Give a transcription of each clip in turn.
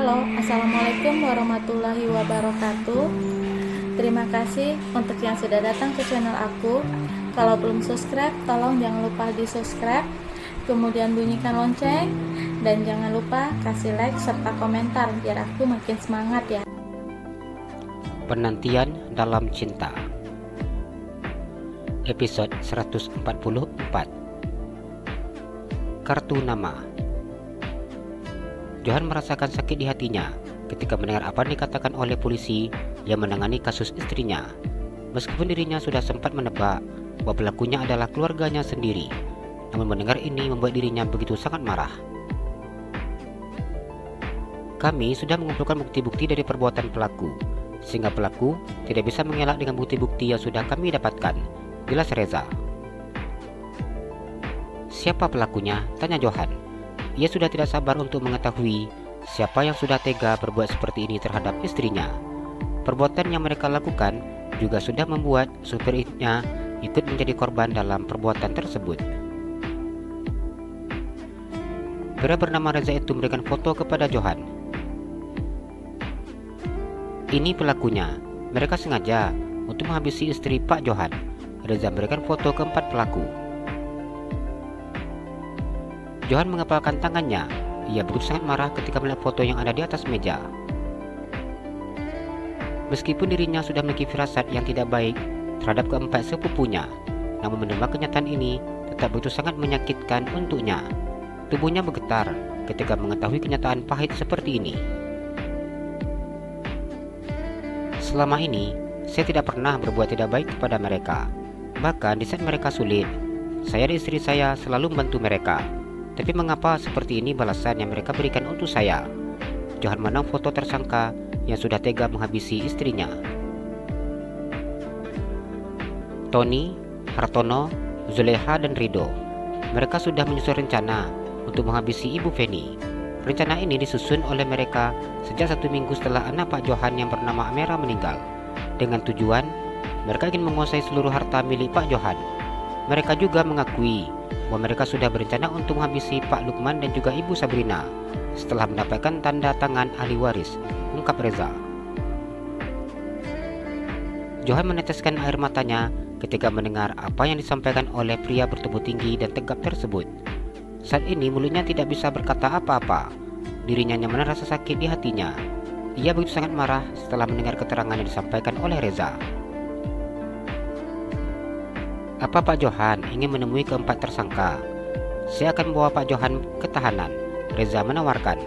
Halo, Assalamualaikum warahmatullahi wabarakatuh. Terima kasih untuk yang sudah datang ke channel aku. Kalau belum subscribe, tolong jangan lupa di subscribe, kemudian bunyikan lonceng, dan jangan lupa kasih like serta komentar biar aku makin semangat ya. Penantian dalam cinta, episode 144. Kartu nama. Johan merasakan sakit di hatinya ketika mendengar apa yang dikatakan oleh polisi yang menangani kasus istrinya. Meskipun dirinya sudah sempat menebak bahwa pelakunya adalah keluarganya sendiri, namun mendengar ini membuat dirinya begitu sangat marah. Kami sudah mengumpulkan bukti-bukti dari perbuatan pelaku, sehingga pelaku tidak bisa mengelak dengan bukti-bukti yang sudah kami dapatkan, jelas Reza. Siapa pelakunya? Tanya Johan. Ia sudah tidak sabar untuk mengetahui siapa yang sudah tega berbuat seperti ini terhadap istrinya. Perbuatan yang mereka lakukan juga sudah membuat supirnya ikut menjadi korban dalam perbuatan tersebut. Pria bernama Reza itu memberikan foto kepada Johan. Ini pelakunya. Mereka sengaja untuk menghabisi istri Pak Johan. Reza memberikan foto keempat pelaku. Johan mengepalkan tangannya. Ia begitu sangat marah ketika melihat foto yang ada di atas meja. Meskipun dirinya sudah memiliki firasat yang tidak baik terhadap keempat sepupunya, namun menerima kenyataan ini tetap begitu sangat menyakitkan untuknya. Tubuhnya bergetar ketika mengetahui kenyataan pahit seperti ini. Selama ini, saya tidak pernah berbuat tidak baik kepada mereka. Bahkan di saat mereka sulit, saya dan istri saya selalu membantu mereka. Tapi mengapa seperti ini balasan yang mereka berikan untuk saya? Johan menang foto tersangka yang sudah tega menghabisi istrinya. Tony, Hartono, Zuleha, dan Rido. Mereka sudah menyusun rencana untuk menghabisi Ibu Feni. Rencana ini disusun oleh mereka sejak 1 minggu setelah anak Pak Johan yang bernama Amera meninggal. Dengan tujuan, mereka ingin menguasai seluruh harta milik Pak Johan. Mereka juga mengakui bahwa mereka sudah berencana untuk menghabisi Pak Lukman dan juga Ibu Sabrina setelah mendapatkan tanda tangan ahli waris, ungkap Reza. Johan meneteskan air matanya ketika mendengar apa yang disampaikan oleh pria bertubuh tinggi dan tegap tersebut. Saat ini mulutnya tidak bisa berkata apa-apa. Dirinya hanya merasa sakit di hatinya. Ia begitu sangat marah setelah mendengar keterangan yang disampaikan oleh Reza. Apa Pak Johan ingin menemui keempat tersangka? Saya akan membawa Pak Johan ke tahanan, Reza menawarkan.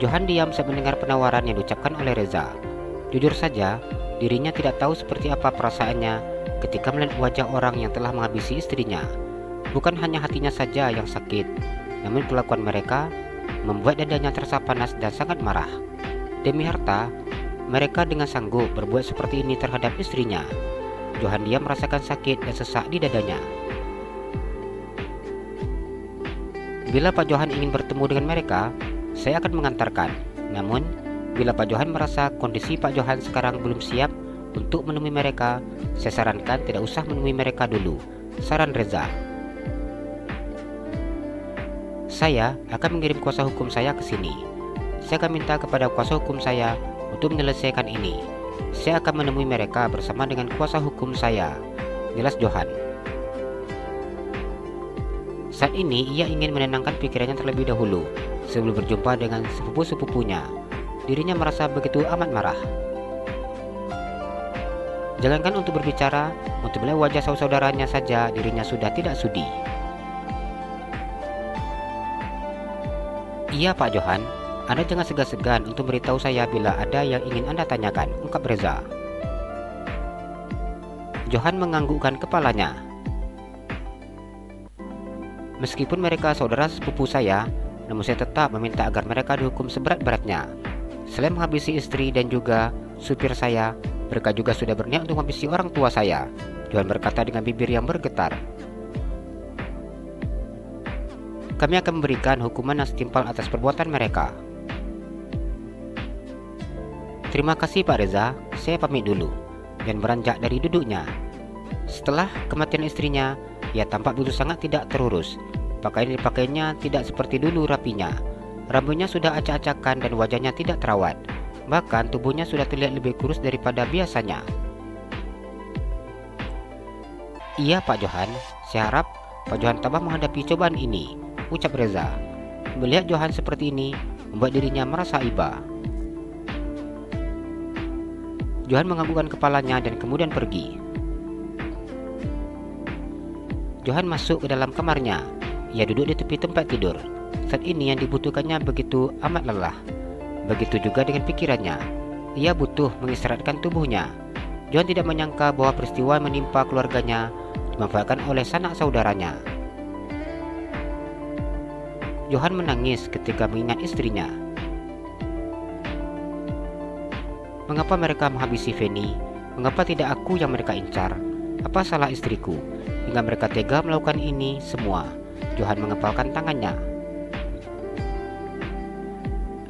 Johan diam saat mendengar penawaran yang diucapkan oleh Reza. Jujur saja, dirinya tidak tahu seperti apa perasaannya ketika melihat wajah orang yang telah menghabisi istrinya. Bukan hanya hatinya saja yang sakit, namun kelakuan mereka membuat dadanya terasa panas dan sangat marah. Demi harta, mereka dengan sanggup berbuat seperti ini terhadap istrinya. Johan diam merasakan sakit dan sesak di dadanya. Bila Pak Johan ingin bertemu dengan mereka, saya akan mengantarkan. Namun, bila Pak Johan merasa kondisi Pak Johan sekarang belum siap untuk menemui mereka, saya sarankan tidak usah menemui mereka dulu, saran Reza. Saya akan mengirim kuasa hukum saya ke sini. Saya akan minta kepada kuasa hukum saya untuk menyelesaikan ini. Saya akan menemui mereka bersama dengan kuasa hukum saya, jelas Johan. Saat ini ia ingin menenangkan pikirannya terlebih dahulu sebelum berjumpa dengan sepupu-sepupunya. Dirinya merasa begitu amat marah. Jangankan untuk berbicara, untuk melihat wajah saudara-saudaranya saja dirinya sudah tidak sudi. Iya Pak Johan, Anda jangan segan-segan untuk beritahu saya bila ada yang ingin Anda tanyakan, ungkap Reza. Johan menganggukkan kepalanya. Meskipun mereka saudara sepupu saya, namun saya tetap meminta agar mereka dihukum seberat-beratnya. Selain menghabisi istri dan juga supir saya, mereka juga sudah berniat untuk menghabisi orang tua saya, Johan berkata dengan bibir yang bergetar. Kami akan memberikan hukuman yang setimpal atas perbuatan mereka. Terima kasih Pak Reza, saya pamit dulu, dan beranjak dari duduknya. Setelah kematian istrinya, ia tampak begitu sangat tidak terurus. Pakaian yang dipakainya tidak seperti dulu rapinya. Rambutnya sudah acak-acakan dan wajahnya tidak terawat. Bahkan tubuhnya sudah terlihat lebih kurus daripada biasanya. "Iya Pak Johan, saya harap Pak Johan tabah menghadapi cobaan ini," ucap Reza. Melihat Johan seperti ini membuat dirinya merasa iba. Johan menganggukkan kepalanya dan kemudian pergi. Johan masuk ke dalam kamarnya. Ia duduk di tepi tempat tidur. Saat ini yang dibutuhkannya begitu amat lelah. Begitu juga dengan pikirannya. Ia butuh mengistirahatkan tubuhnya. Johan tidak menyangka bahwa peristiwa yang menimpa keluarganya dimanfaatkan oleh sanak saudaranya. Johan menangis ketika mengingat istrinya. Mengapa mereka menghabisi Feni? Mengapa tidak aku yang mereka incar? Apa salah istriku hingga mereka tega melakukan ini semua? Johan mengepalkan tangannya.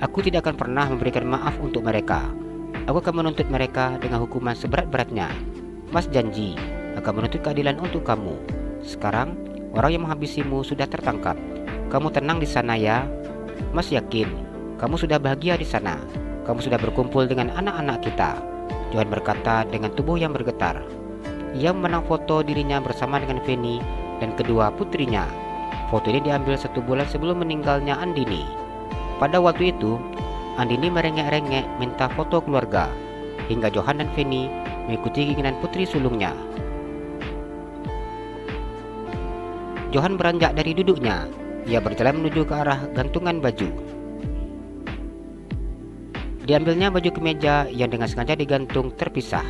Aku tidak akan pernah memberikan maaf untuk mereka. Aku akan menuntut mereka dengan hukuman seberat-beratnya. Mas janji akan menuntut keadilan untuk kamu. Sekarang orang yang menghabisimu sudah tertangkap. Kamu tenang di sana ya. Mas yakin kamu sudah bahagia di sana. Kamu sudah berkumpul dengan anak-anak kita. Johan berkata dengan tubuh yang bergetar. Ia memenang foto dirinya bersama dengan Feni dan kedua putrinya. Foto ini diambil 1 bulan sebelum meninggalnya Andini. Pada waktu itu, Andini merengek-rengek minta foto keluarga, hingga Johan dan Feni mengikuti keinginan putri sulungnya. Johan beranjak dari duduknya. Ia berjalan menuju ke arah gantungan baju. Diambilnya baju kemeja yang dengan sengaja digantung terpisah.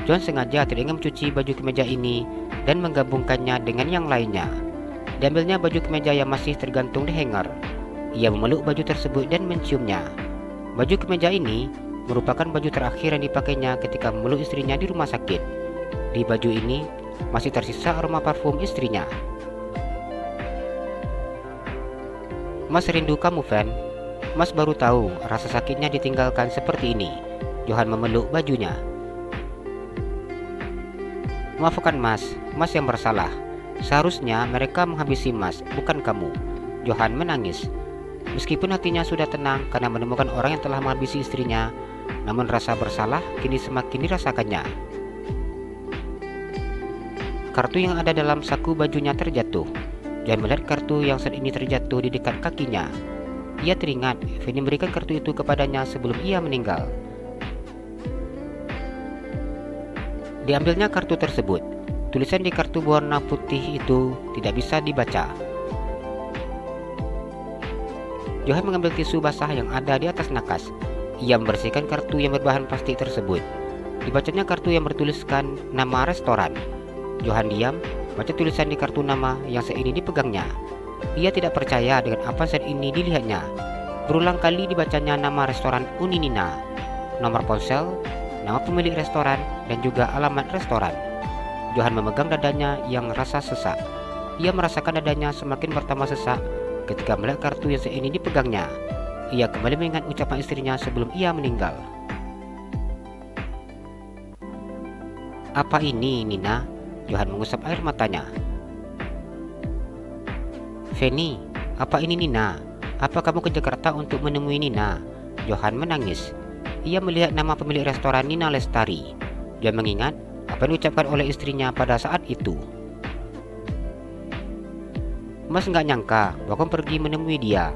Johan sengaja tidak ingin mencuci baju kemeja ini dan menggabungkannya dengan yang lainnya. Diambilnya baju kemeja yang masih tergantung di hanger. Ia memeluk baju tersebut dan menciumnya. Baju kemeja ini merupakan baju terakhir yang dipakainya ketika memeluk istrinya di rumah sakit. Di baju ini masih tersisa aroma parfum istrinya. Mas rindu kamu, Van. Mas baru tahu rasa sakitnya ditinggalkan seperti ini. Johan memeluk bajunya. Maafkan Mas, Mas yang bersalah. Seharusnya mereka menghabisi Mas, bukan kamu. Johan menangis. Meskipun hatinya sudah tenang karena menemukan orang yang telah menghabisi istrinya, namun rasa bersalah kini semakin dirasakannya. Kartu yang ada dalam saku bajunya terjatuh. Johan melihat kartu yang saat ini terjatuh di dekat kakinya. Ia teringat Feni memberikan kartu itu kepadanya sebelum ia meninggal. Diambilnya kartu tersebut. Tulisan di kartu berwarna putih itu tidak bisa dibaca. Johan mengambil tisu basah yang ada di atas nakas. Ia membersihkan kartu yang berbahan plastik tersebut. Dibacanya kartu yang bertuliskan nama restoran. Johan diam baca tulisan di kartu nama yang saat ini dipegangnya. Ia tidak percaya dengan apa saat ini dilihatnya. Berulang kali dibacanya nama restoran Uninina, nomor ponsel, nama pemilik restoran, dan juga alamat restoran. Johan memegang dadanya yang rasa sesak. Ia merasakan dadanya semakin bertambah sesak ketika melihat kartu yang saat ini dipegangnya. Ia kembali mengingat ucapan istrinya sebelum ia meninggal. Apa ini, Nina? Johan mengusap air matanya. Feni, apa ini Nina? Apa kamu ke Jakarta untuk menemui Nina? Johan menangis. Ia melihat nama pemilik restoran Nina Lestari. Dia mengingat apa yang diucapkan oleh istrinya pada saat itu. Mas nggak nyangka bahwa kamu pergi menemui dia.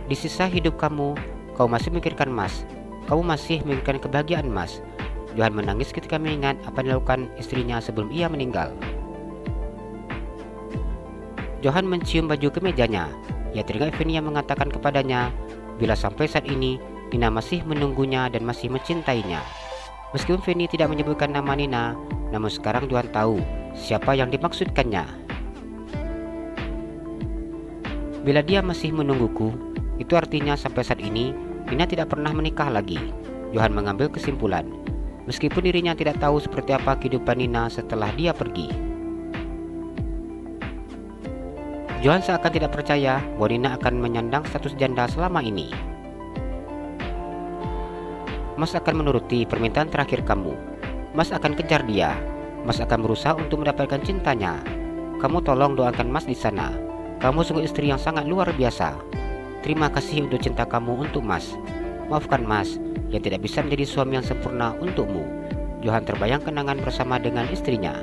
Di sisa hidup kamu masih memikirkan Mas. Kamu masih memikirkan kebahagiaan Mas. Johan menangis ketika mengingat apa yang dilakukan istrinya sebelum ia meninggal. Johan mencium baju kemejanya. Ia teringat Feni yang mengatakan kepadanya bila sampai saat ini Nina masih menunggunya dan masih mencintainya. Meskipun Feni tidak menyebutkan nama Nina, namun sekarang Johan tahu siapa yang dimaksudkannya. Bila dia masih menungguku, itu artinya sampai saat ini Nina tidak pernah menikah lagi. Johan mengambil kesimpulan, meskipun dirinya tidak tahu seperti apa kehidupan Nina setelah dia pergi. Johan seakan tidak percaya bahwa Nina akan menyandang status janda selama ini. Mas akan menuruti permintaan terakhir kamu. Mas akan kejar dia. Mas akan berusaha untuk mendapatkan cintanya. Kamu tolong doakan Mas di sana. Kamu sungguh istri yang sangat luar biasa. Terima kasih untuk cinta kamu untuk Mas. Maafkan Mas yang tidak bisa menjadi suami yang sempurna untukmu. Johan terbayang kenangan bersama dengan istrinya.